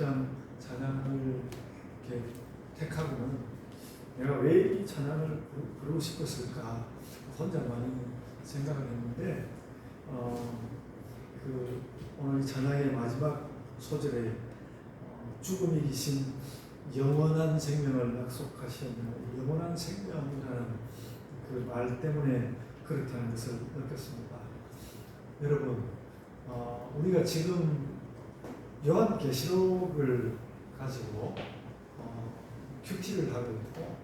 목장 찬양을 이렇게 택하고는 내가 왜 이 찬양을 부르고 싶었을까 혼자 많이 생각을 했는데 오늘 이 찬양의 마지막 소절에 죽음이 이신 영원한 생명을 약속하시는 영원한 생명이라는 그 말 때문에 그렇다는 것을 느꼈습니다. 여러분, 우리가 지금 요한계시록을 가지고 큐티를 하고 있고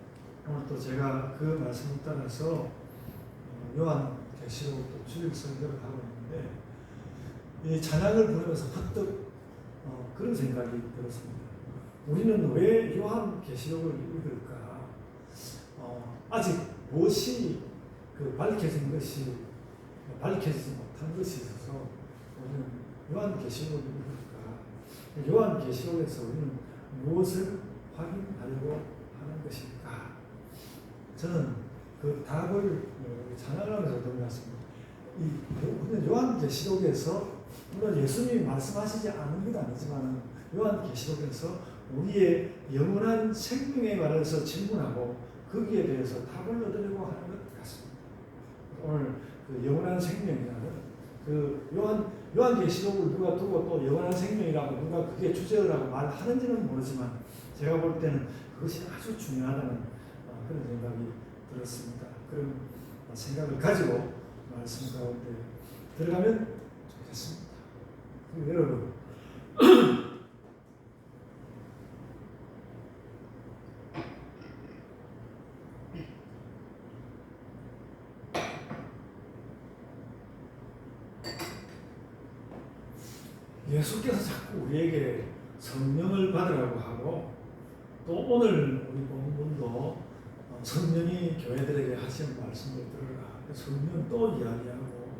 오늘 또 제가 그 말씀을 따라서 요한계시록도 주일 설교를 하고 있는데 이 찬양을 부르면서 퍼뜩 그런 생각이 들었습니다. 우리는 왜 요한계시록을 읽을까? 아직 무엇이 밝혀지지 못한 것이 있어서 우리는 요한계시록을 읽을까? 요한계시록에서 우리는 무엇을 확인하려고 하는 것일까? 저는 그 답을 찬양하면서 들었습니다. 이 요한계시록에서 물론 예수님이 말씀하시지 않은 건 아니지만 요한계시록에서 우리의 영원한 생명에 관해서 질문하고 거기에 대해서 답을 얻으려고 하는 것 같습니다. 오늘 그 영원한 생명이라는 그 요한계시록을 누가 두고 또 영원한 생명이라고 누가 그게 주제라고 말하는지는 모르지만 제가 볼 때는 그것이 아주 중요하다는 그런 생각이 들었습니다. 그런 생각을 가지고 말씀 가운데 들어가면 좋겠습니다. 여러분, 예수께서 자꾸 우리에게 성령을 받으라고 하고 또 오늘 우리 본문도 성령이 교회들에게 하시는 말씀을 들으라. 성령 또 이야기하고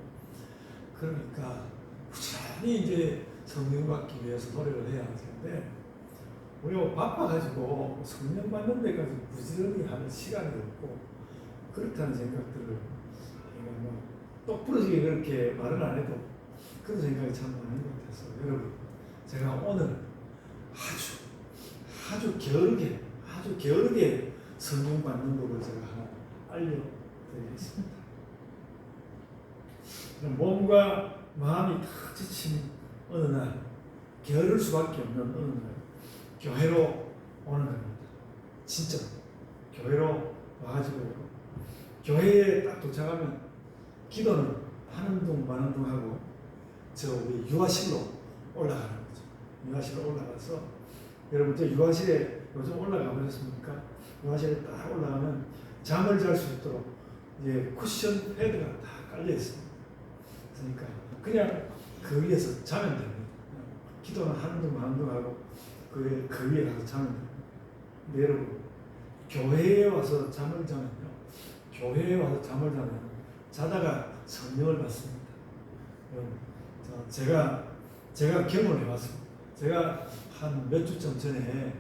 그러니까 부지런히 이제 성령 받기 위해서 노력을 해야 할 텐데 우리가 바빠가지고 성령 받는 데까지 부지런히 하는 시간이 없고 그렇다는 생각들을 똑부러지게 그렇게 말은 안 해도 그런 생각이 참 많은 것 같아서 여러분 제가 오늘 아주 게으르게 성령 받는 법을 제가 하나 알려드리겠습니다. 몸과 마음이 다 지친 어느 날 게으를 수밖에 없는 어느 날 교회로 오는 겁니다. 진짜 교회로 와가지고 교회에 딱 도착하면 기도는 하는 둥 마는 둥 하고 우리 유아실로 올라가는 거죠. 유아실로 올라가서 여러분 저 유아실에 요즘 올라가 보셨습니까? 유아실에 딱 올라가면 잠을 잘 수 있도록 이제 쿠션 패드가 다 깔려 있습니다. 그러니까 그냥 그 위에서 자면 됩니다. 기도는 하는 둥 마는 둥 하고 그 위에 가서 자면 됩니다. 근데 여러분 교회에 와서 잠을 자면요. 자다가 성령을 받습니다. 제가 경험을 해봤습니다. 제가 한 몇 주쯤 전에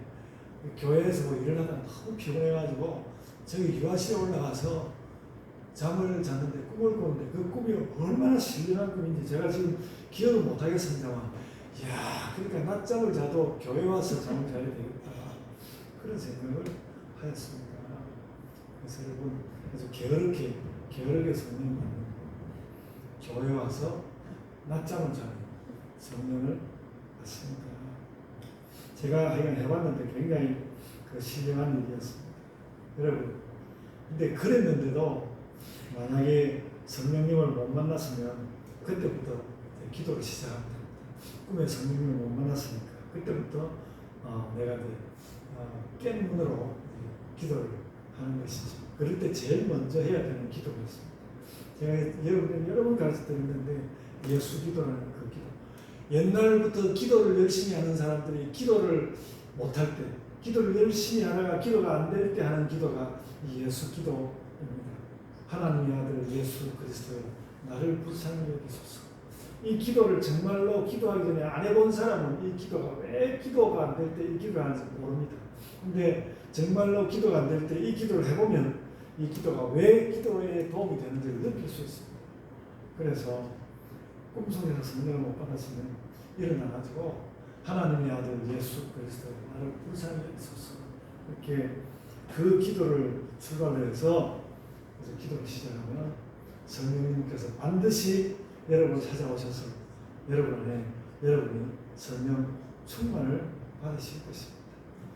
교회에서 일을 하다 너무 피곤해가지고 저기 유아실에 올라가서 잠을 잤는데 꿈을 꾸는데 그 꿈이 얼마나 신령한 꿈인지 제가 지금 기억을 못하겠습니다만 이야 그러니까 낮잠을 자도 교회 와서 잠을 자야 되겠다 그런 생각을 하였습니다. 그래서 여러분 아주 게으르게 성령 받는 교회 와서 낮잠을 자는 성령을 받습니다. 제가 해봤는데 굉장히 신령한 일이었습니다. 여러분, 근데 그랬는데도 만약에 성령님을 못 만났으면 그때부터 기도를 시작합니다. 꿈에 성령님을 못 만났으니까 그때부터 내가 깬 눈으로 기도를 하는 것이죠. 그럴 때 제일 먼저 해야 되는 기도였습니다. 제가 여러 번 가르쳐드렸는데 예수기도라는 그 기도. 옛날부터 기도를 열심히 하는 사람들이 기도를 못할 때, 기도를 열심히 하다가 기도가 안 될 때 하는 기도가 예수기도입니다. 하나님의 아들 예수 그리스도여 나를 불쌍히 여기소서. 이 기도를 정말로 기도하기 전에 안 해본 사람은 이 기도가 왜 기도가 안 될 때 이 기도를 하는지 모릅니다. 근데 정말로 기도가 안 될 때 이 기도를 해보면 이 기도가 왜 기도에 도움이 되는지를 느낄 수 있습니다. 그래서 꿈속에서 성령을 못 받았으면 일어나가지고 하나님의 아들 예수 그리스도 나를 불쌍히 여기소서. 이렇게 그 기도를 출발로 해서 기도를 시작하면 성령님께서 반드시 여러분을 찾아오셔서 여러분이 성령 충만을 받으실 것입니다.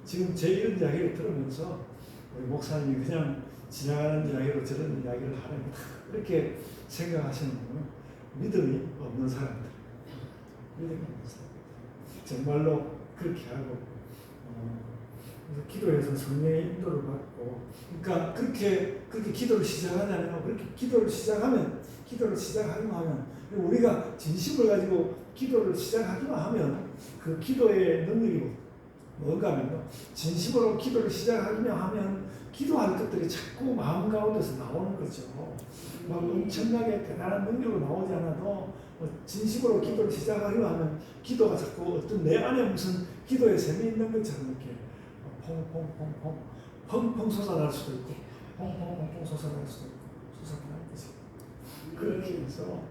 지금 제 이런 이야기를 들으면서 우리 목사님이 그냥 지나가는 이야기로 저런 이야기를 하는 그렇게 생각하시는 분은 믿음이 없는 사람들, 정말로 그렇게 하고 기도에서 성령의 인도를 받고, 그러니까 그렇게 기도를 시작하냐면, 그렇게 기도를 시작하기만 하면 우리가 진심을 가지고 기도를 시작하기만 하면 그 기도의 능력이 뭔가 하면 진심으로 기도를 시작하기만 하면 기도할 것들이 자꾸 마음 가운데서 나오는 거죠. 막 엄청나게 대단한 능력으로 나오지 않아도 진심으로 기도를 시작하기만 하면 기도가 자꾸 어떤 내 안에 무슨 기도의 셈이 있는 것처럼 이렇게 펑펑 솟아날 수도 있고 펑펑 솟아날 수도 있고 솟아날 것이 그렇게 해서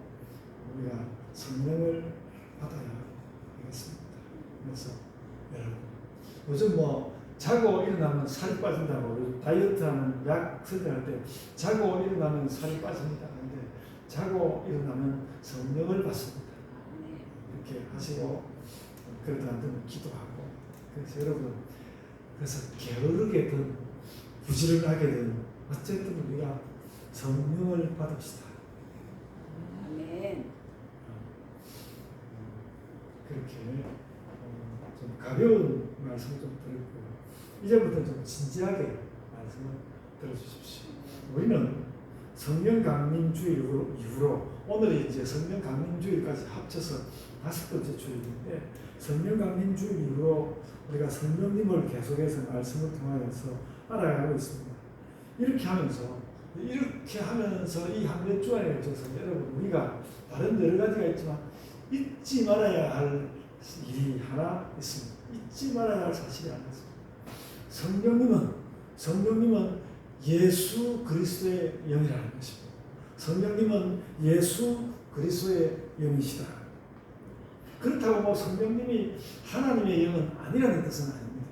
우리가 성령을 받아야 하겠습니다. 그래서 여러분 요즘 자고 일어나면 살이 빠진다고 다이어트하는 약 설명할 때 자고 일어나면 살이 빠집니다. 그런데 자고 일어나면 성령을 받습니다. 이렇게 하시고 그러다 안 되면 기도하고. 그래서 여러분 그래서 게으르게든 부지런하게든 어쨌든 우리가 성령을 받읍시다. 아멘. 그렇게 좀 가벼운 말씀을 좀 드렸고요. 이제부터 좀 진지하게 말씀을 들어주십시오. 우리는 성령 강림 주일 이후로 오늘이 이제 성령 강림 주일까지 합쳐서 5번째 주일인데, 성령 강림 주일 이후로 우리가 성령님을 계속해서 말씀을 통하여서 알아가고 있습니다. 이렇게 하면서 이 한 몇 주 안에 걸쳐서 여러분 우리가 다른 여러 가지가 있지만 잊지 말아야 할 일이 하나 있습니다. 잊지 말아야 할 사실이 하나 있습니다. 성령님은 예수 그리스도의 영이라는 것입니다. 성령님은 예수 그리스도의 영이시다. 그렇다고 성령님이 하나님의 영은 아니라는 뜻은 아닙니다.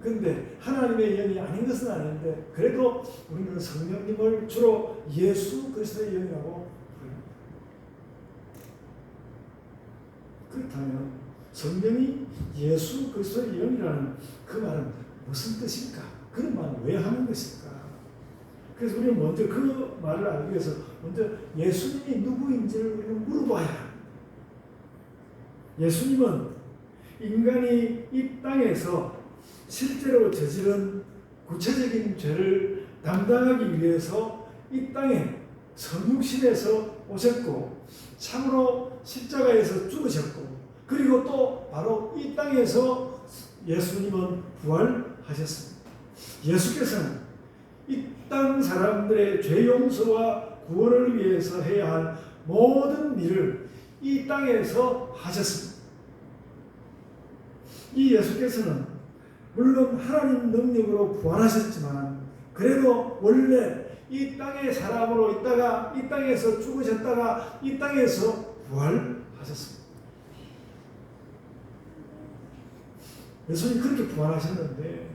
그런데 하나님의 영이 아닌 것은 아닌데 그래도 우리는 성령님을 주로 예수 그리스도의 영이라고 부릅니다. 그렇다면 성령이 예수 그리스도의 영이라는 그 말은 무슨 뜻일까? 그런 말을 왜 하는 것일까? 그래서 우리는 먼저 그 말을 알기 위해서 먼저 예수님이 누구인지를 우리는 물어봐야 합니다. 예수님은 인간이 이 땅에서 실제로 저지른 구체적인 죄를 담당하기 위해서 이 땅에 성육신에서 오셨고 참으로 십자가에서 죽으셨고, 그리고 또 바로 이 땅에서 예수님은 부활하셨습니다. 예수께서는 이 땅 사람들의 죄 용서와 구원을 위해서 해야 할 모든 일을 이 땅에서 하셨습니다. 이 예수께서는 물론 하나님 능력으로 부활하셨지만 그래도 원래 이 땅의 사람으로 있다가 이 땅에서 죽으셨다가 이 땅에서 부활하셨습니다. 예수님이 그렇게 부활하셨는데,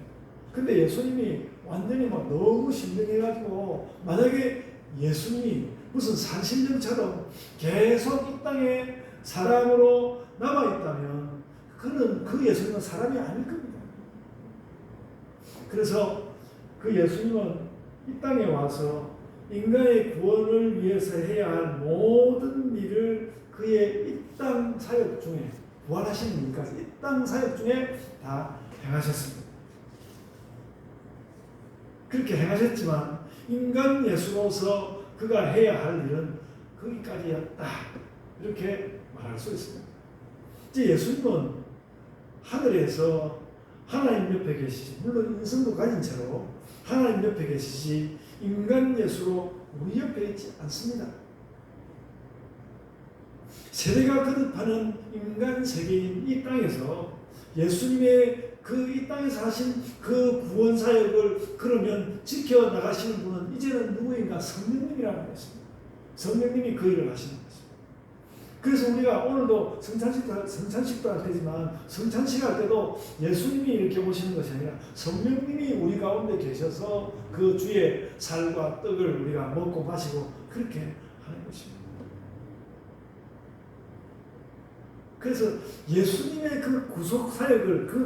근데 예수님이 완전히 너무 신령해가지고 만약에 예수님이 무슨 산신령처럼 계속 이 땅에 사람으로 남아있다면 그 예수님은 사람이 아닐 겁니다. 그래서 그 예수님은 이 땅에 와서 인간의 구원을 위해서 해야 할 모든 일을 그의 이 땅 사역 중에, 부활하신 일까지 이 땅 사역 중에 다 행하셨습니다. 그렇게 행하셨지만 인간 예수로서 그가 해야 할 일은 거기까지였다, 이렇게 말할 수 있습니다. 이제 예수님은 하늘에서 하나님 옆에 계시지, 물론 인성도 가진 채로 하나님 옆에 계시지 인간 예수로 우리 옆에 있지 않습니다. 세대가 거듭하는 인간 세계인 이 땅에서 예수님의 이 땅에서 하신 그 구원 사역을 그러면 지켜나가시는 분은 이제는 누구인가? 성령님이라는 것입니다. 성령님이 그 일을 하시는 것입니다. 그래서 우리가 오늘도 성찬식도 할 때지만 성찬식 할 때도 예수님이 이렇게 오시는 것이 아니라 성령님이 우리 가운데 계셔서 그 주의 살과 떡을 우리가 먹고 마시고 그렇게 하는 것입니다. 그래서 예수님의 그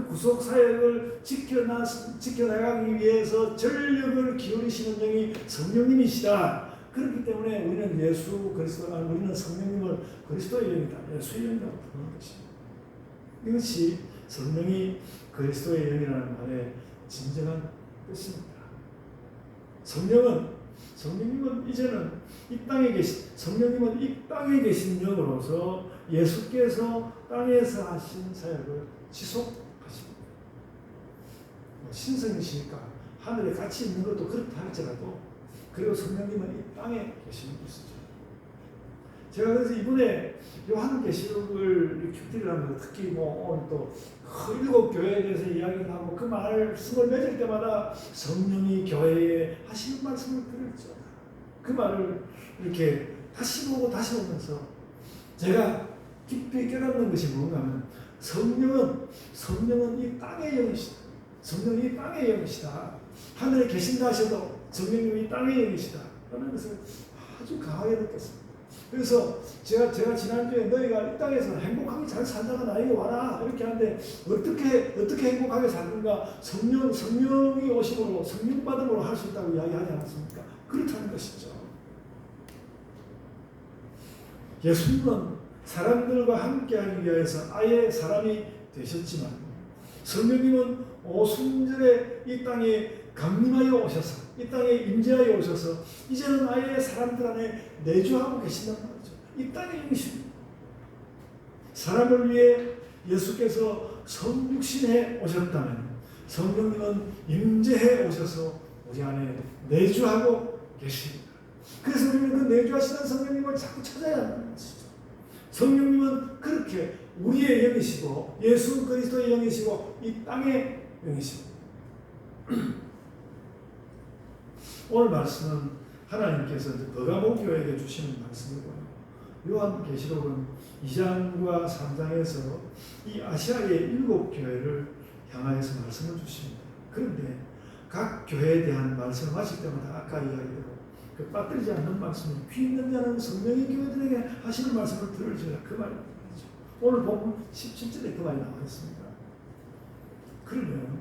구속사역을 지켜나가기 위해서 전력을 기울이시는 영이 성령님이시다. 그렇기 때문에 우리는 우리는 성령님을 그리스도의 영이다. 예수의 영이라고 부르는 것입니다. 이것이 성령이 그리스도의 영이라는 말의 진정한 뜻입니다. 성령님은 이제는 성령님은 이 땅에 계신 영으로서 예수께서 땅에서 하신 사역을 지속하십니다. 신성이시니까 하늘에 같이 있는 것도 그렇다 할지라도 그리고 성령님은 이 땅에 계시는 것이죠. 제가 그래서 이번에 요한계시록을 큐티를 하면서 특히 오늘 또 7 교회에 대해서 이야기를 하고 그 말씀을 맺을 때마다 성령이 교회에 하시는 말씀을 들었죠. 그 말을 이렇게 다시 보고 다시 보면서 제가 깊이 깨닫는 것이 뭔가 하면 성령은 이 땅의 영이시다. 성령이 이 땅의 영이시다. 하늘에 계신다 하셔도 성령님이 땅의 영이시다. 라는 것을 아주 강하게 느꼈습니다. 그래서 제가 지난주에 너희가 이 땅에서 행복하게 잘 살다가 나에게 와라 이렇게 하는데 어떻게 행복하게 살는가 성령이 오심으로 성령 받음으로 할 수 있다고 이야기하지 않았습니까? 그렇다는 것이죠. 예수님은 사람들과 함께하기 위해서 아예 사람이 되셨지만 성령님은 오순절에 이 땅에 강림하여 오셔서 이 땅에 임재하여 오셔서 이제는 아예 사람들 안에 내주하고 계신단 말이죠. 이 땅의 영이십니다. 사람을 위해 예수께서 성육신해 오셨다면 성령님은 임재해 오셔서 우리 안에 내주하고 계십니다. 그래서 우리는 그 내주하시는 성령님을 자꾸 찾아야 한다는 것이죠. 성령님은 그렇게 우리의 영이시고 예수 그리스도의 영이시고 이 땅의 영이십니다. 오늘 말씀은 하나님께서 버가모 교회에게 주시는 말씀이고요. 요한계시록은 2장과 3장에서 이 아시아의 7 교회를 향하여서 말씀을 주십니다. 그런데 각 교회에 대한 말씀을 하실 때마다 아까 이야기대로 그 빠뜨리지 않는 말씀을 귀 있는 자는 성령의 교회들에게 하시는 말씀을 들을지라 그 말입니다. 오늘 본문 17절에 그 말이 나와 있습니다. 그러면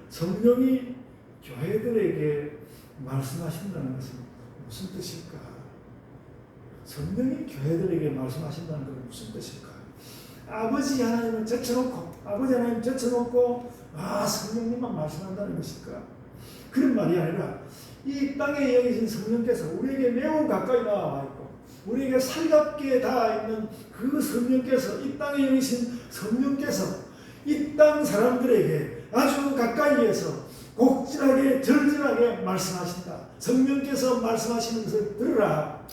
성령이 교회들에게 말씀하신다는 것은 무슨 뜻일까? 성령이 교회들에게 말씀하신다는 것은 무슨 뜻일까? 아버지 하나님을 제쳐놓고 성령님만 말씀한다는 것일까? 그런 말이 아니라 이 땅에 영이신 성령께서 우리에게 매우 가까이 나와 있고 우리에게 살갑게 닿아 있는 그 성령께서 이 땅에 영이신 성령께서 이 땅 사람들에게 아주 가까이에서 곡진하게 절절하게 말씀하신다. 성령께서 말씀하시는 것을 들으라.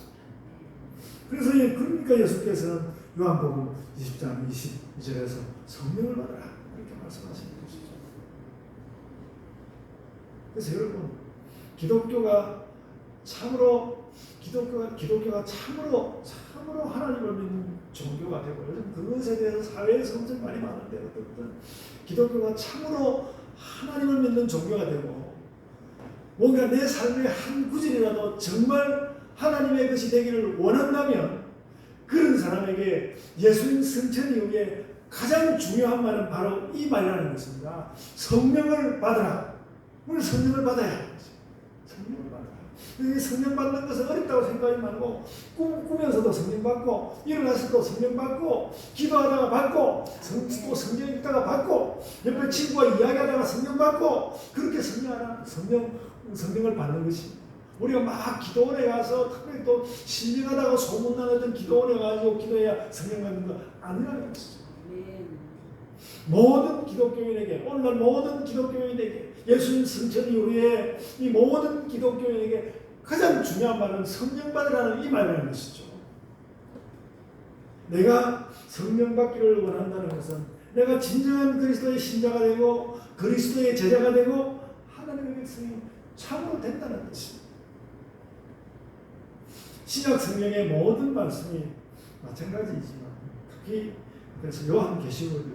그래서 그러니까 예수께서는 요한복음 20장 22절에서 성령을 받으라 이렇게 말씀하시는 것이죠. 그래서 여러분 기독교가 참으로 하나님을 믿는 종교가 되고 요즘 그것에 대해서 사회에서 엄청 많이 많은데 어떤 기독교가 참으로 하나님을 믿는 종교가 되고 뭔가 내 삶의 한 구절이라도 정말 하나님의 것이 되기를 원한다면 그런 사람에게 예수님 승천 이후에 가장 중요한 말은 바로 이 말이라는 것입니다. 성령을 받으라. 우리 성령을 받아야 합니다. 성령을 받아라. 성령 받는 것은 어렵다고 생각하지 말고 꾸면서도 성령 받고 일어나서도 성령 받고 기도하다가 받고 또 성경 읽다가 받고 옆에 친구와 이야기하다가 성령 받고 그렇게 성령을 받는 것입니다. 우리가 막 기도원에 가서 특별히 또 신명하다가 소문나는 기도원에 가서 기도해야 성령 받는 거 아니라는 것이죠. 모든 기독교인에게 오늘날 모든 기독교인에게 예수님 승천 이후에 이 모든 기독교인에게 가장 중요한 말은 성령 받으라는 이 말이라는 것이죠. 내가 성령 받기를 원한다는 것은 내가 진정한 그리스도의 신자가 되고 그리스도의 제자가 되고 하나님의 백성이 참으로 된다는 것입니다. 신약 성경의 모든 말씀이 마찬가지이지만 특히 그래서 요한계시록을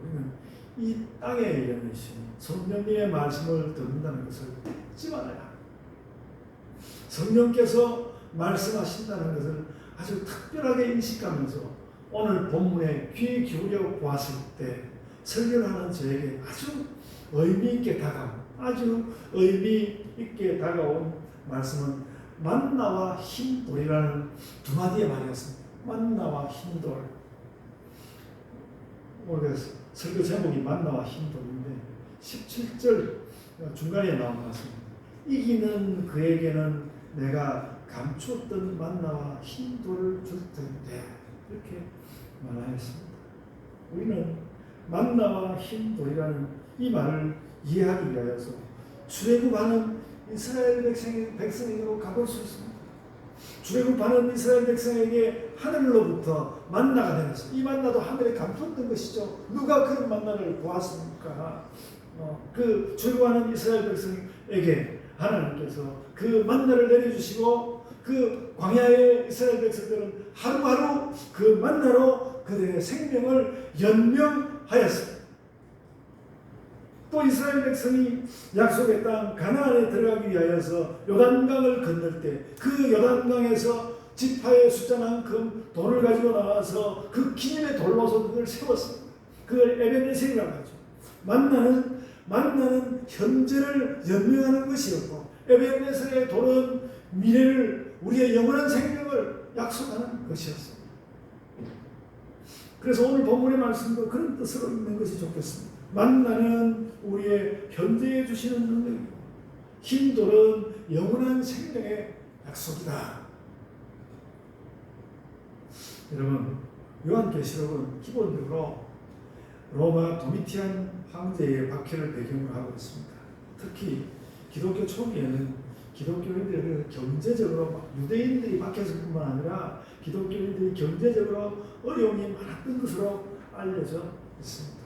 우리는 이 땅에 열리신 성령님의 말씀을 듣는다는 것을 잊지 말아야. 성령께서 말씀하신다는 것을 아주 특별하게 인식하면서 오늘 본문에 귀 기울여 보았을 때 설교하는 저에게 아주 의미 있게 다가온 말씀은 만나와 흰돌이라는 두 마디의 말이었습니다. 만나와 흰돌. 오늘 설교 제목이 만나와 흰돌인데 17절 중간에 나온 것 같습니다. 이기는 그에게는 내가 감추었던 만나와 흰돌을 줄 텐데, 이렇게 말하였습니다. 우리는 만나와 흰돌이라는 이 말을 이해하기 위하여서 출애굽하는 이스라엘 백성에게로 가볼 수 있습니다. 출애굽하는 이스라엘 백성에게 하늘로부터 만나가 내렸어요. 이 만나도 하늘에 감췄던 것이죠. 누가 그런 만나를 보았습니까? 그 출애굽하는 이스라엘 백성에게 하나님께서 그 만나를 내려주시고 그 광야의 이스라엘 백성들은 하루하루 그 만나로 그들의 생명을 연명하였습니다. 또 이스라엘 백성이 약속의 땅 가나안에 들어가기 위하여서 요단강을 건널 때 그 요단강에서 지파의 숫자만큼 돌을 가지고 나와서 그 기념의 돌로서 그걸 세웠습니다. 그걸 에벤에셀이라고 하죠. 만나는 현재를 연명하는 것이었고, 에벤에셀의 돌은 미래를, 우리의 영원한 생명을 약속하는 것이었습니다. 그래서 오늘 본문의 말씀도 그런 뜻으로 읽는 것이 좋겠습니다. 만나는 우리의 현재에 주시는 능력이고, 흰돌은 영원한 생명의 약속이다. 여러분, 요한계시록은 기본적으로 로마 도미티안 황제의 박해를 배경으로 하고 있습니다. 특히 기독교 초기에는 기독교인들을 경제적으로 유대인들이 박해했을 뿐만 아니라 기독교인들이 경제적으로 어려움이 많았던 것으로 알려져 있습니다.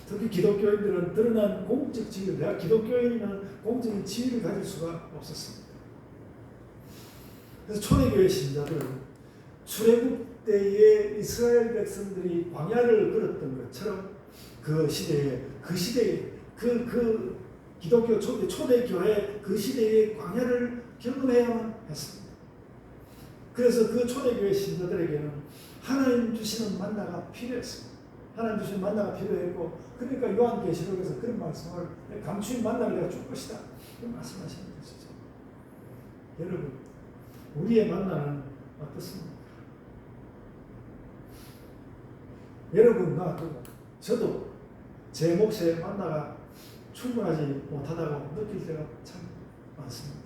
특히 기독교인들은 드러난 공적 지위, 내가 기독교인이면 공적인 지위를 가질 수가 없었습니다. 그래서 초대교회 신자들은 출애굽 때에 이스라엘 백성들이 광야를 걸었던 것처럼 그 시대에 기독교 초대교회 그 시대의 광야를 경험해야만 했습니다. 그래서 그 초대교회 신자들에게는 하나님 주시는 만나가 필요했습니다. 하나님 주시는 만나가 필요했고, 그러니까 요한계시록에서 그런 말씀을 감추인 만나를 내가 줄 것이다, 그런 말씀하시는 것이죠. 여러분, 우리의 만나는 어떻습니까? 여러분과 저도 제 몫의 만나가 충분하지 못하다고 느낄 때가 참 많습니다.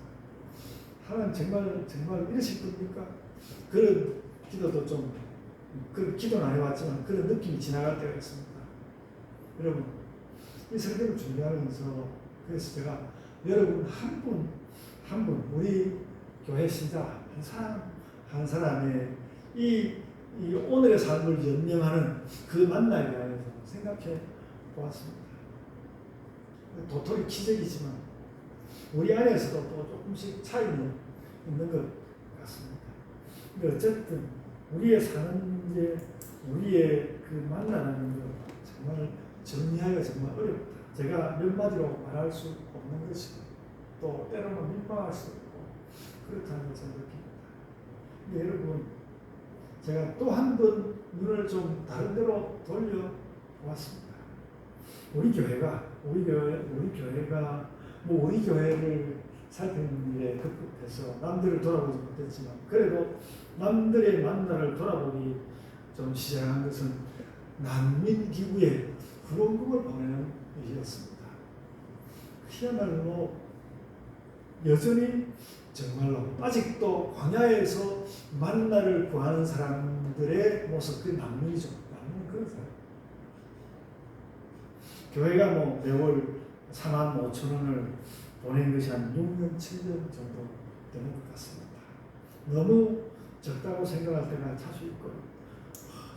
하나님 정말 이러실 겁니까? 그런 기도도 그 기도는 안 해왔지만 그런 느낌이 지나갈 때가 있습니다. 여러분, 이 설교를 준비하면서 그래서 제가 여러분 한 분 우리 교회 신자 한 사람의 이 오늘의 삶을 연명하는 그 만나에 대해서 생각해 보았습니다. 도토리 기적이지만 우리 안에서도 또 조금씩 차이는 있는 것 같습니다. 근데 어쨌든 우리의 사는 우리의 그 만나는 것 정말 정리하기가 정말 어렵다. 제가 몇 마디로 말할 수 없는 것이고, 또 때로는 민망할 수 있고 그렇다는 것을 느낍니다. 근데 여러분, 제가 또 한 번 눈을 좀 다른 데로 돌려보았습니다. 우리 교회가 우리 교회를 살피는 일에 급급해서 남들을 돌아보지 못했지만, 그래도 남들의 만나를 돌아보기 좀 시작한 것은 난민 기구에 후원금을 보내는 일이었습니다. 그야말로 여전히 정말로 아직도 광야에서 만나를 구하는 사람들의 모습, 그 난민이죠. 난민은 그런 사람. 교회가 매월 45,000원을 보낸 것이 한 6년, 7년 정도 되는 것 같습니다. 너무 적다고 생각할 때가 자주 있고요.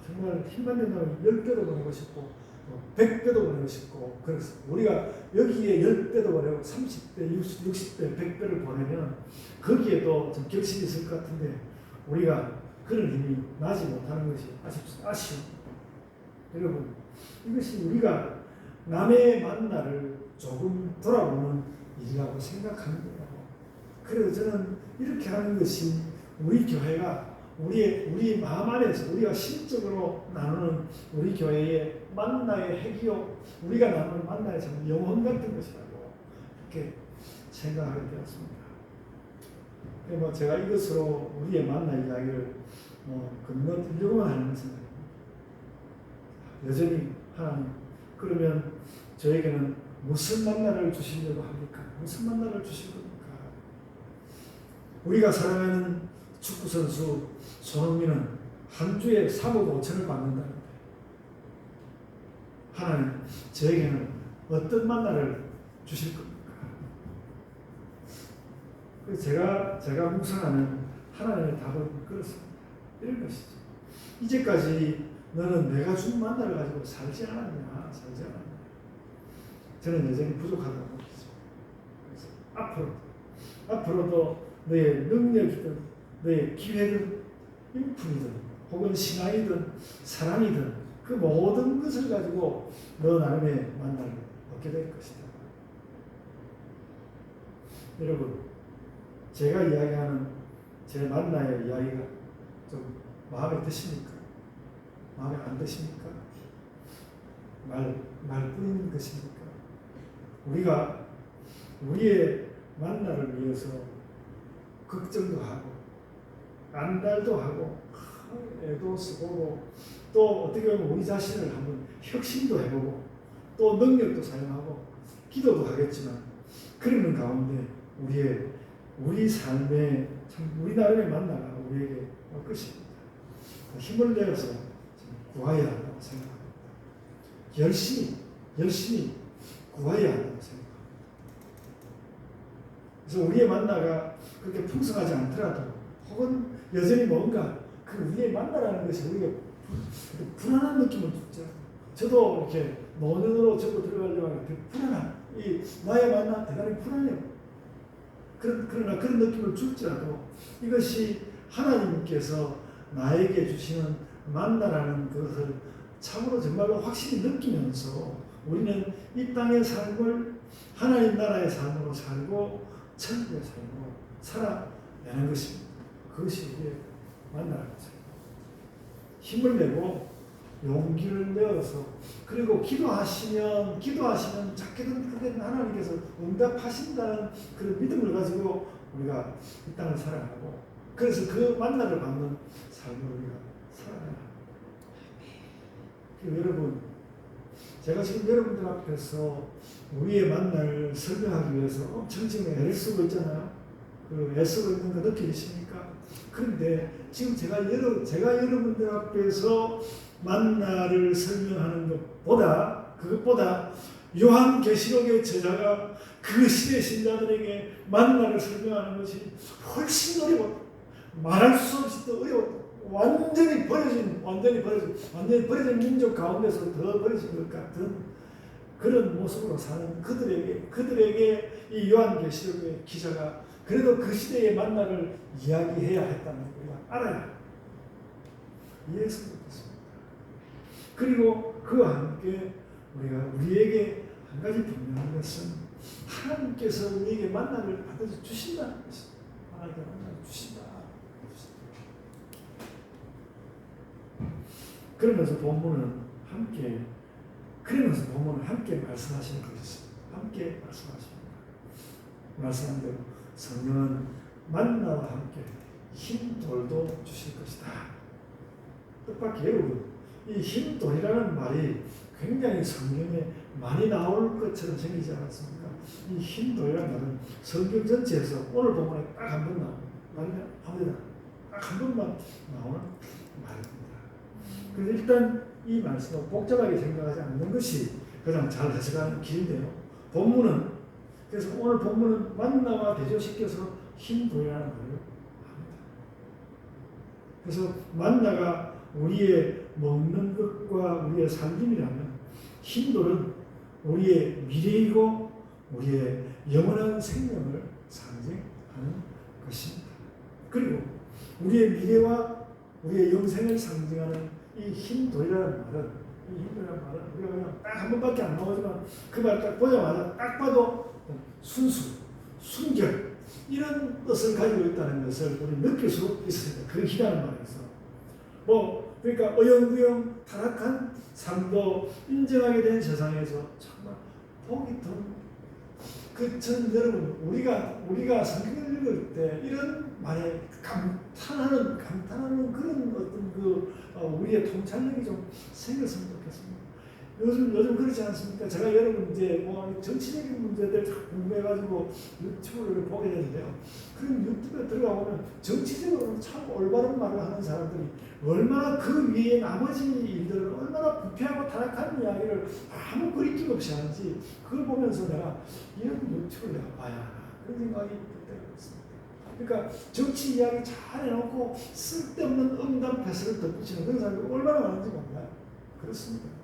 정말 힘만 된다면 10배도 보내고 싶고 100배도 보내고 싶고, 그래서 우리가 여기에 10배도 보내고 30배, 60배, 100배를 보내면 거기에도 좀 결실이 있을 것 같은데, 우리가 그런 힘이 나지 못하는 것이 아쉬워. 여러분, 이것이 우리가 남의 만나를 조금 돌아보는 일이라고 생각하는 거예요. 그래서 저는 이렇게 하는 것이 우리 교회가 우리 마음 안에서 우리가 심적으로 나누는 우리 교회의 만나의 핵이요, 우리가 나누는 만나의 참 영혼 같은 것이라고 이렇게 생각하게 되었습니다. 뭐 제가 이것으로 우리의 만나 이야기를 건너뛰려고만 하는 생각입니다. 여전히 하나님, 그러면 저에게는 무슨 만나를 주시려고 합니까? 무슨 만나를 주실 겁니까? 우리가 사랑하는 축구선수 손흥민은 한 주에 3억 5천을 받는다는데, 하나님, 저에게는 어떤 만나를 주실 겁니까? 제가 묵상하는 하나님의 답은 그렇습니다. 이런 것이죠. 이제까지 너는 내가 준 만나를 가지고 살지 않았냐? 살지 않았냐? 저는 여전히 부족하다고 느끼죠. 그래서 앞으로도 너의 능력이든 너의 기회든 인품이든 혹은 신앙이든 사랑이든 그 모든 것을 가지고 너 나름의 만나를 얻게 될 것이다. 여러분, 제가 이야기하는 제 만나의 이야기가 좀 마음에 드십니까? 마음에 안 드십니까? 말뿐인 것입니까? 우리가 우리의 만나를 위해서 걱정도 하고 안달도 하고 애도 쓰고 또 어떻게 보면 우리 자신을 한번 혁신도 해보고 또 능력도 사용하고 기도도 하겠지만, 그러는 가운데 우리 삶의 참 우리 나름의 만나가 우리에게 올 것입니다. 힘을 내어서 구해야 한다고 생각합니다. 열심히 구해야 한다고 생각합니다. 그래서 우리의 만나가 그렇게 풍성하지 않더라도 혹은 여전히 뭔가 그 우리의 만나라는 것이 우리가 불안한 느낌을 주죠. 저도 이렇게 노년으로 접어 들어가려고 하는데 이 나의 만나 대단히 불안해요. 그러나 그런 느낌을 줄지라도 이것이 하나님께서 나에게 주시는 만나라는 것을 참으로 정말로 확실히 느끼면서 우리는 이 땅의 삶을 하나님 나라의 삶으로 살고 천국의 삶으로 살아내는 것입니다. 그것이 우리의 만나라는 것입니다. 힘을 내고 용기를 내어서, 그리고 기도하시면 작게든 크게든 하나님께서 응답하신다는 그런 믿음을 가지고 우리가 이 땅을 살아가고, 그래서 그 만나를 받는 삶을 우리가 살아가야 합니다. 여러분, 제가 지금 여러분들 앞에서 우리의 만나를 설명하기 위해서 엄청 지금 애를 쓰고 있잖아요. 그 애쓰고 있는 거 느끼십니까? 그런데 지금 제가 여러분들 앞에서 만나를 설명하는 그것보다 요한계시록의 저자가 그 시대 신자들에게 만나를 설명하는 것이 훨씬 어려워. 말할 수 없이 더 어려워. 완전히 버려진 민족 가운데서 더 버려진 것 같은 그런 모습으로 사는 그들에게 이 요한계시록의 기자가 그래도 그 시대의 만나를 이야기해야 했다는 걸 우리가 알아야 이해했으면 좋겠습니다. 그리고 그와 함께 우리에게 한 가지 분명한 것은 하나님께서 우리에게 만나를 받아서 주신다는 것입니다. 하나님께 만나를 주신다. 그러면서 본문은 함께 말씀하시는 것이었습니다. 함께 말씀하십니다. 말씀한 대로 성령은 만나와 함께 힘돌도 주실 것이다. 뜻밖의 여러분, 이 힘돌이라는 말이 굉장히 성경에 많이 나올 것처럼 생기지 않았습니까? 이 힘돌이라는 말은 성경 전체에서 오늘 본문에 딱 한 번 나옵니다. 딱 한 번만 나오는 말입니다. 그래서 일단 이 말씀을 복잡하게 생각하지 않는 것이 가장 잘 해석하는 길인데요. 그래서 오늘 본문은 만나와 대조시켜서 힘돌이라는 말을 합니다. 그래서 만나가 우리의 먹는 것과 우리의 살림이라면 힘돌은 우리의 미래이고 우리의 영원한 생명을 상징하는 것입니다. 그리고 우리의 미래와 우리의 영생을 상징하는 이 흰돌이라는 말은 우리가 그냥 딱 한 번밖에 안 나오지만 그 말 딱 보자마자 딱 봐도 순수, 순결 이런 뜻을 가지고 있다는 것을 우리 느낄 수 있습니다. 그 희라는 말에서 그러니까 어영부영 타락한 삶도 인정하게 된 세상에서 정말 복이 전 여러분 우리가 성경을 읽을 때 이런 말에 감탄하는 그런 어떤 우리의 통찰력이 좀 생겼으면 좋겠습니다. 요즘 그렇지 않습니까? 제가 여러분 이제 정치적인 문제들 궁금해가지고 유튜브를 보게 되는데요. 그런 유튜브에 들어가보면 정치적으로 참 올바른 말을 하는 사람들이 얼마나 그 위에 나머지 일들을 얼마나 부패하고 타락한 이야기를 아무 그림낌 없이 하는지 그걸 보면서 내가 이런 유튜브를 내가 봐야 하나 그런 생각이 들 때가 있습니다. 그러니까 정치 이야기 잘 해놓고 쓸데없는 음담 패스를 덧붙이는 그런 사람들이 얼마나 많은지 몰라요. 그렇습니다.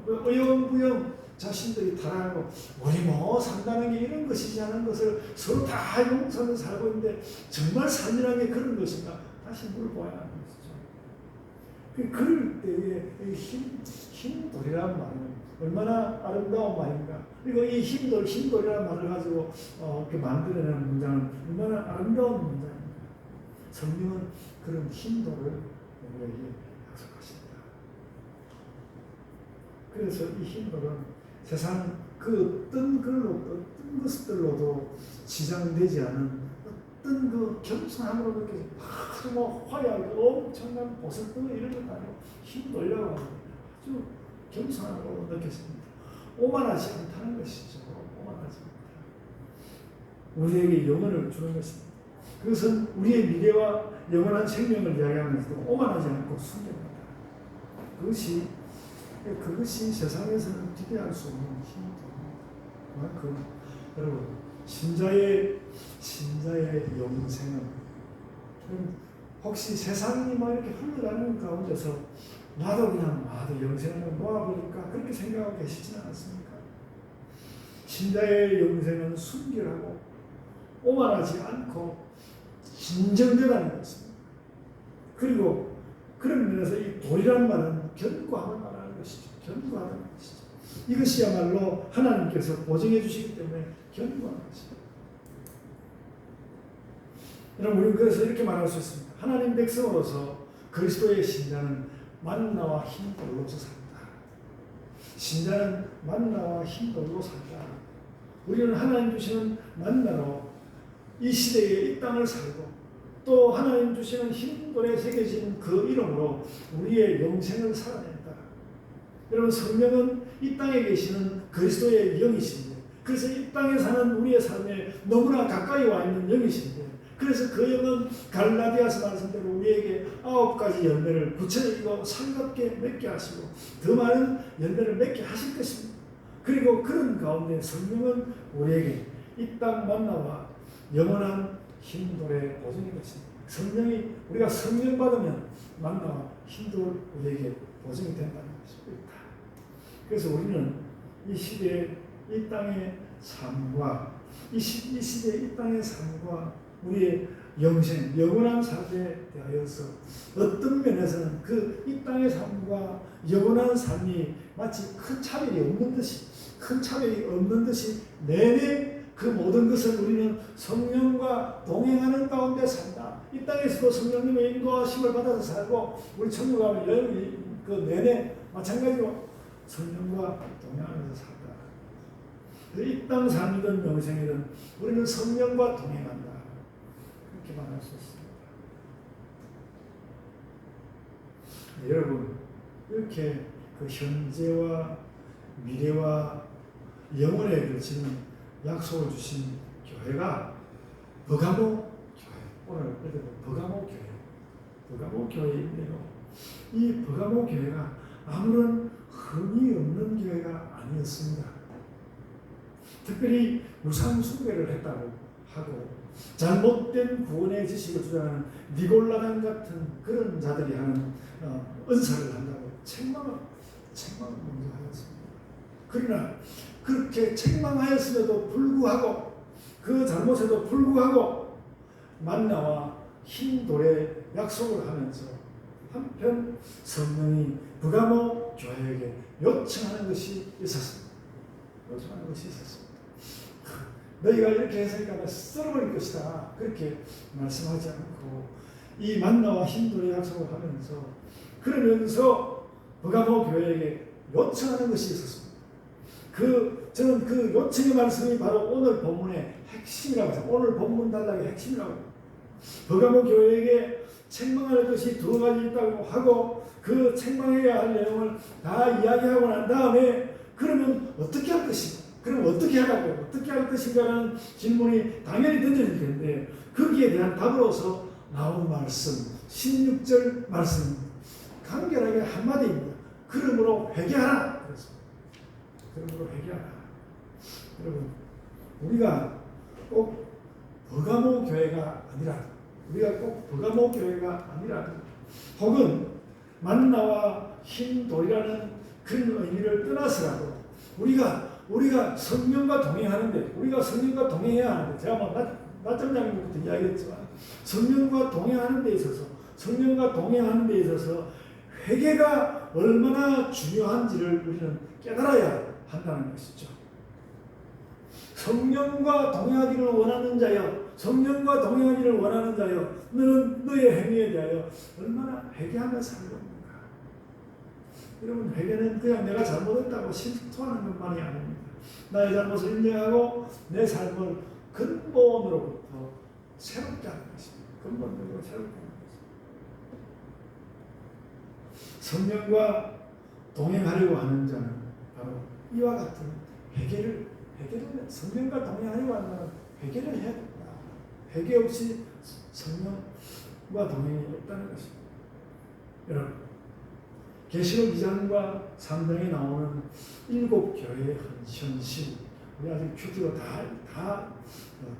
어영부영 자신들이 타락하고 우리 산다는 게 이런 것이지 않은 것을 서로 다 용서하며 살고 있는데 정말 삶이라는 게 그런 것인가 다시 물어봐야 하는 것이죠. 그럴 때에 흰돌이라는 말은 얼마나 아름다운 말인가. 그리고 이 흰돌이라는 말을 가지고 이렇게 만들어내는 문장은 얼마나 아름다운 문장입니다. 성경은 그런 흰돌을 우리에게 약속하십니다. 그래서 이 흰돌은 세상 그 어떤 것들로도 지장되지 않은 어떤 그 겸손함으로 느껴져 아주 화려하고 엄청난 보석도 이런 것 아니고 흰돌이라고 하는 아주 겸손함으로 느꼈습니다. 오만하지 않다는 것이죠. 오만하지 않다. 우리에게 영혼을 주는 것입니다. 그것은 우리의 미래와 영원한 생명을 이야기하면서도 오만하지 않고 순결하다. 그것이 세상에서는 기대할 수 없는 힘입니다. 그만큼 여러분 신자의 영생은 혹시 세상이 막 이렇게 흘러가는 가운데서 나도 영생을 모아버릴까 그렇게 생각하고 계시지는 않습니까? 신자의 영생은 순결하고 오만하지 않고 진정되다는 것입니다. 그리고 그런 면에서 이 돌이란 말은 견고함을 말하는 것이죠. 견고하다는 것이죠. 이것이야말로 하나님께서 보증해 주시기 때문에 견고한 것입니다. 여러분 우리는 그래서 이렇게 말할 수 있습니다. 하나님 백성으로서 그리스도의 신자는 만나와 흰돌로서 산다. 신자는 만나와 흰돌로 산다. 우리는 하나님 주시는 만나로 이 시대에 이 땅을 살고 또 하나님 주시는 흰돌에 새겨진 그 이름으로 우리의 영생을 살아낸다. 여러분 성령은 이 땅에 계시는 그리스도의 영이신데 그래서 이 땅에 사는 우리의 삶에 너무나 가까이 와 있는 영이신데 그래서 그 영은 갈라디아서 말씀대로 우리에게 9가지 열매를 구체적이고 살갑게 맺게 하시고 더 많은 열매를 맺게 하실 것입니다. 그리고 그런 가운데 성령은 우리에게 이 땅 만나와 영원한 흰돌의 보증이 것입니다. 성령이 우리가 성령 받으면 만나와 흰돌 우리에게 보증이 된다는 것입니다. 그래서 우리는 이 시대의 이 땅의 삶과 이 시대의 이 땅의 삶과 우리의 영생, 영원한 삶에 대하여서 어떤 면에서는 그 이 땅의 삶과 영원한 삶이 마치 큰 차별이 없는 듯이 내내 그 모든 것을 우리는 성령과 동행하는 가운데 산다. 이 땅에서도 성령님의 인도하심을 받아서 살고 우리 천국 가면 그 내내 마찬가지로 성령과 동행하면서 살다. 이 땅 삶이든 영생이든 우리는 성령과 동행한다. 그렇게 말할 수 있습니다. 네, 여러분 이렇게 그 현재와 미래와 영원에 걸치는 약속을 주신 교회가 버가모 교회. 오늘 버가모 교회인데요. 이 버가모 교회가 아무런 흠이 없는 교회가 아니었습니다. 특별히 우상 숭배를 했다고 하고 잘못된 구원의 지식을 주장하는 니골라단 같은 그런 자들이 하는 은사를 한다고 책망을 먼저 하였습니다. 그러나 그렇게 책망하였음에도 불구하고 그 잘못에도 불구하고 만나와 흰 돌에 약속을 하면서 한편 성령이 버가모 교회에게 요청하는 것이 있었습니다. 요청하는 것이 있었습니다. 너희가 이렇게 했으니까 나 썰어버릴 것이다. 그렇게 말씀하지 않고 이 만나와 흰 돌의 약속을 하면서 그러면서 버가모 교회에게 요청하는 것이 있었습니다. 저는 그 요청의 말씀이 바로 오늘 본문의 핵심이라고 해서 오늘 본문 단락의 핵심이라고 합니다. 버가모 교회에게 책망할 것이 두 가지 있다고 하고 그 책망해야 할 내용을 다 이야기하고 난 다음에 그러면 어떻게 할 것인가? 그럼 어떻게 하라고요? 어떻게 할 것인가라는 질문이 당연히 던져질 텐데 거기에 대한 답으로서 나온 말씀 16절 말씀 간결하게 한마디입니다. 그러므로 회개하라. 그랬습니다. 그러므로 회개하라. 여러분 우리가 꼭 버가모 교회가 아니라 우리가 꼭 버가모 교회가 아니라 혹은 만나와 흰 돌이라는 그런 의미를 떠나서라도 우리가 성령과 동행하는데 우리가 성령과 동행해야 하는데 제가 낮점장님부터 이야기했지만 성령과 동행하는 데 있어서 회개가 얼마나 중요한지를 우리는 깨달아야 한다는 것이죠. 성령과 동행하기를 원하는 자여 너는 너의 행위에 대하여 얼마나 회개하며 살겠는가. 여러분 회개는 그냥 내가 잘못했다고 실토하는 것만이 아닙니다. 나의 잘못을 인정하고 내 삶을 근본으로부터 새롭게 하는 것입니다. 근본적으로 새롭게 하는 것입니다. 성령과 동행하려고 하는 자는 바로 이와 같은 회개를 성령과 동행하려고 하는 자는 회개를 해야 된다. 회개 없이 성령과 동행이 없다는 것입니다. 여러분 계시록 2장과 3장에 나오는 7교회의 현실 우리 아직 큐티로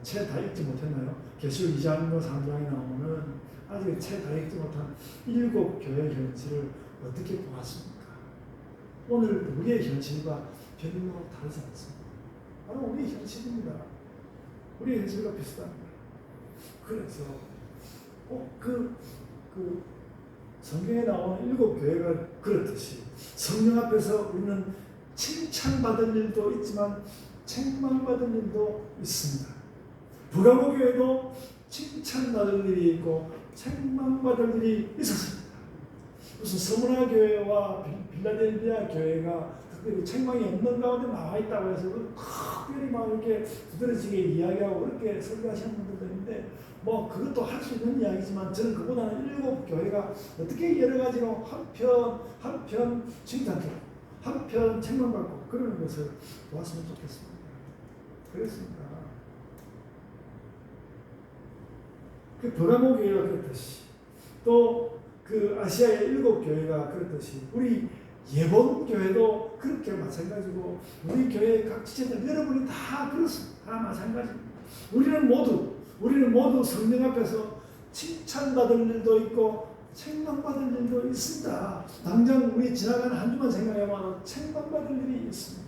채 다 읽지 못했나요? 계시록 2장과 3장에 나오는 아직 채 다 읽지 못한 7교회의 현실을 어떻게 보았습니까? 오늘 우리의 현실과 별로 다르지 않습니다. 바로 우리의 현실입니다. 우리의 현실과 비슷합니다. 그래서 꼭 성경에 나오는 7교회가 그렇듯이 성령 앞에서 우리는 칭찬받을 일도 있지만 책망받을 일도 있습니다. 버가모 교회도 칭찬받을 일이 있고 책망받을 일이 있었습니다. 무슨 서문화 교회와 빌라델비아 교회가 특별히 책망이 없는 가운데 나와 있다고 해서 특별히 막 이렇게 두드러지게 이야기하고 그렇게 설교하시는 분들도 있는데 뭐 그것도 할 수 있는 이야기지만 저는 그보다는 7교회가 어떻게 여러 가지로 한편 칭찬하고 한편 책망받고 그러는 것을 보았으면 좋겠습니다. 그렇습니다. 그 버가모 교회가 그렇듯이 또 그 아시아의 7교회가 그렇듯이 우리 예본 교회도 그렇게 마찬가지고 우리 교회 각 지체들 여러분이 다 그렇습니다. 다 마찬가지입니다. 우리는 모두 성령 앞에서 칭찬받을 일도 있고 책망받을 일도 있습니다. 당장 우리 지나간 한 주만 생각해봐도 책망받을 일이 있습니다.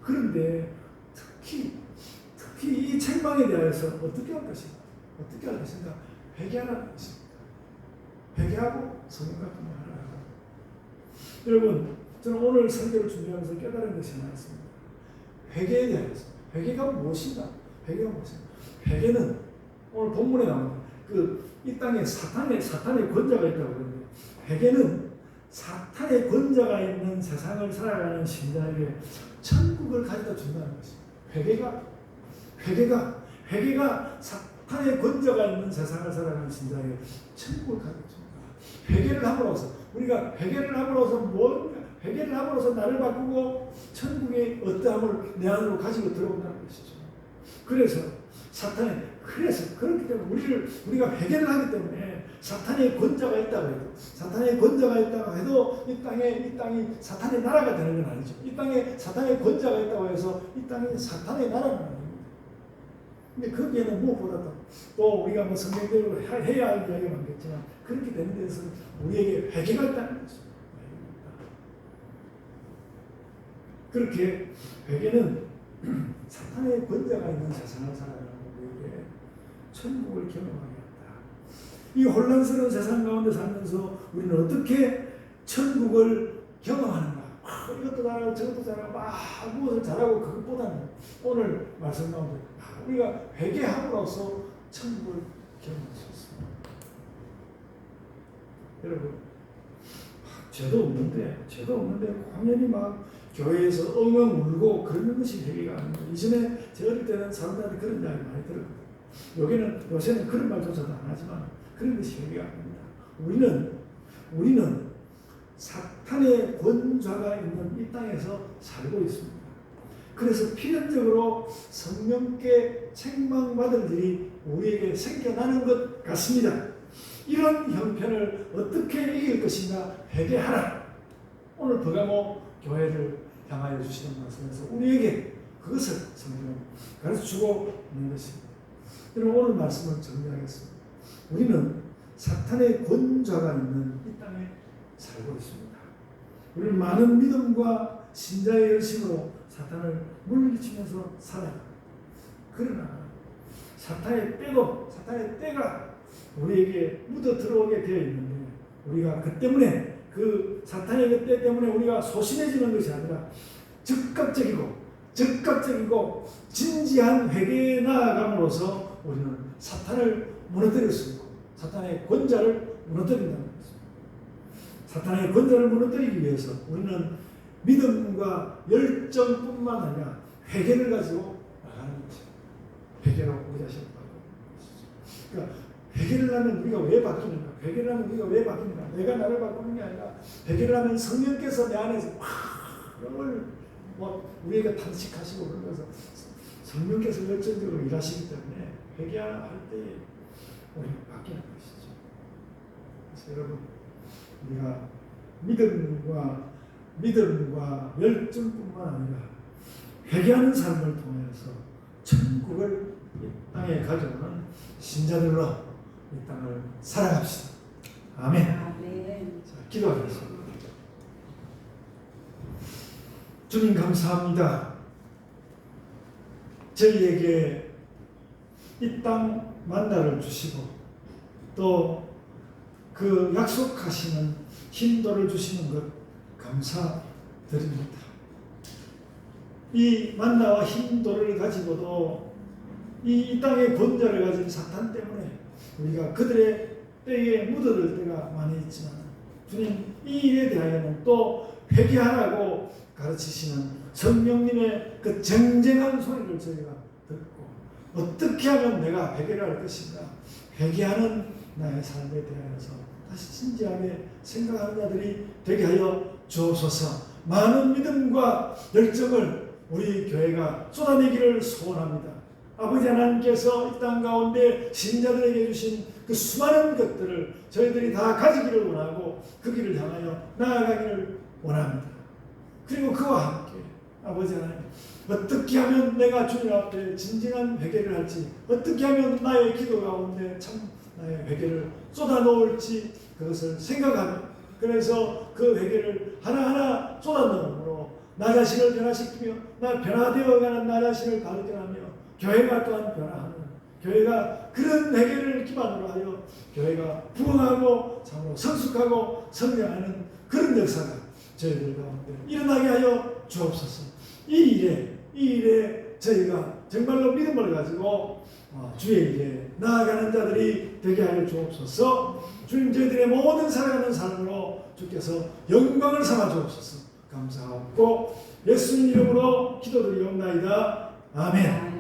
그런데 특히 이 책망에 대해서 어떻게 할 것인가? 회개하라는 것입니다. 회개하고 성령과 동행하라. 여러분, 저는 오늘 설교를 준비하면서 깨달은 것이 하나 있습니다. 회개에 대해서. 회개가 무엇인가? 회개는 오늘 본문에 나옵니다. 이 땅에 사탄의 권자가 있다고 그러는데 회개는 사탄의 권자가 있는 세상을 살아가는 신자에게 천국을 가져다 준다는 것입니다. 회개가 사탄의 권자가 있는 세상을 살아가는 신자에게 천국을 가져다 줍니다. 회개를 함으로써 나를 바꾸고 천국의 어떠함을 내 안으로 가지고 들어온다는 것이죠. 그렇기 때문에 우리가 회개를 하기 때문에 사탄의 권자가 있다고 해도 이 땅이 사탄의 나라가 되는 건 아니죠. 이 땅에 사탄의 권자가 있다고 해서 이 땅이 사탄의 나라는 아닙니다. 근데 거기에는 무엇보다도 또 우리가 뭐 성경대로 해야 할 이야기가 많겠지만 그렇게 되는 데서 우리에게 회개가 있다는 것입니다. 그렇게 회개는 사탄의 권자가 있는 세상을 살아가는 우리에게 천국을 경험하게 한다. 이 혼란스러운 세상 가운데 살면서 우리는 어떻게 천국을 경험하는가? 이것도 잘하고 저것도 잘하고 무엇을 잘하고 그것보다는 오늘 말씀 가운데 우리가 회개함으로써 천국을 경험할 수 있습니다. 여러분, 죄도 없는데 당연히 막 교회에서 엉엉 울고 그러는 것이 회개가 아닙니다. 이전에 제 어릴 때는 사람들한테 그런 이야기 많이 들었거든요. 요새는 그런 말조차도 안 하지만 그런 것이 회개가 아닙니다. 우리는 사탄의 권좌가 있는 이 땅에서 살고 있습니다. 그래서 필연적으로 성령께 책망받을 일이 우리에게 생겨나는 것 같습니다. 이런 형편을 어떻게 이길 것인가 회개하라. 오늘 버가모 교회를 향하여 주시는 말씀에서 우리에게 그것을 성경은 가르쳐주고 있는 것입니다. 여러분, 오늘 말씀을 정리하겠습니다. 우리는 사탄의 권좌가 있는 이 땅에 살고 있습니다. 우리는 많은 믿음과 신자의 열심으로 사탄을 물리치면서 살아요. 그러나 사탄의 때가 우리에게 묻어 들어오게 되어 있는데 우리가 그 때문에 그 사탄의 그 때 때문에 우리가 소심해지는 것이 아니라 즉각적이고 진지한 회개에 나아감으로써 우리는 사탄을 무너뜨릴 수 있고 사탄의 권좌를 무너뜨린다는 것입니다. 사탄의 권좌를 무너뜨리기 위해서 우리는 믿음과 열정뿐만 아니라 회개를 가지고 나가는 것입니다. 회개로 우리 자신을 바꾸는 것이죠. 그러니까 회개를 하면 우리가 왜 바뀌는가? 내가 나를 바꾸는 게 아니라 회개를 하면 성령께서 내 안에서 그걸 우리에게 탄식하시고 그러면서 성령께서 열정적으로 일하시기 때문에 회개할 때 우리가 바뀌는 것이죠. 그래서 여러분, 우리가 믿음과 열정뿐만 아니라 회개하는 삶을 통해서 천국을 이 땅에 가져오는 신자들로 이 땅을 살아갑시다. 아멘. 자, 기도하겠습니다. 주님 감사합니다. 저희에게 이 땅 만나를 주시고 또 그 약속하시는 힘도를 주시는 것 감사드립니다. 이 만나와 힘도를 가지고도 이 땅의 권좌를 가진 사탄 때문에 우리가 그들의 때에 묻어들 때가 많이 있지만 주님, 이 일에 대하여는 또 회개하라고 가르치시는 성령님의 그 쟁쟁한 소리를 저희가 듣고 어떻게 하면 내가 회개를 할 것인가, 회개하는 나의 삶에 대하여서 다시 진지하게 생각하는 자들이 되게 하여 주옵소서. 많은 믿음과 열정을 우리 교회가 쏟아내기를 소원합니다. 아버지 하나님께서 이 땅 가운데 신자들에게 주신 그 수많은 것들을 저희들이 다 가지기를 원하고 그 길을 향하여 나아가기를 원합니다. 그리고 그와 함께 아버지 하나님, 어떻게 하면 내가 주님 앞에 진정한 회개를 할지, 어떻게 하면 나의 기도 가운데 참 나의 회개를 쏟아놓을지 그것을 생각하며, 그래서 그 회개를 하나하나 쏟아넣음으로 나 자신을 변화시키며 나 변화되어가는 나 자신을 가르쳐가며 교회가 또한 변화하는, 교회가 그런 회개를 기반으로 하여 교회가 부흥하고 참으로 성숙하고 성장하는 그런 역사가 저희들 가운데 일어나게 하여 주옵소서. 이 일에 저희가 정말로 믿음을 가지고 주의 일에 나아가는 자들이 되게 하여 주옵소서. 주님, 저희들의 모든 살아가는 삶으로 주께서 영광을 삼아 주옵소서. 감사하고 예수님 이름으로 기도드리옵나이다. 아멘.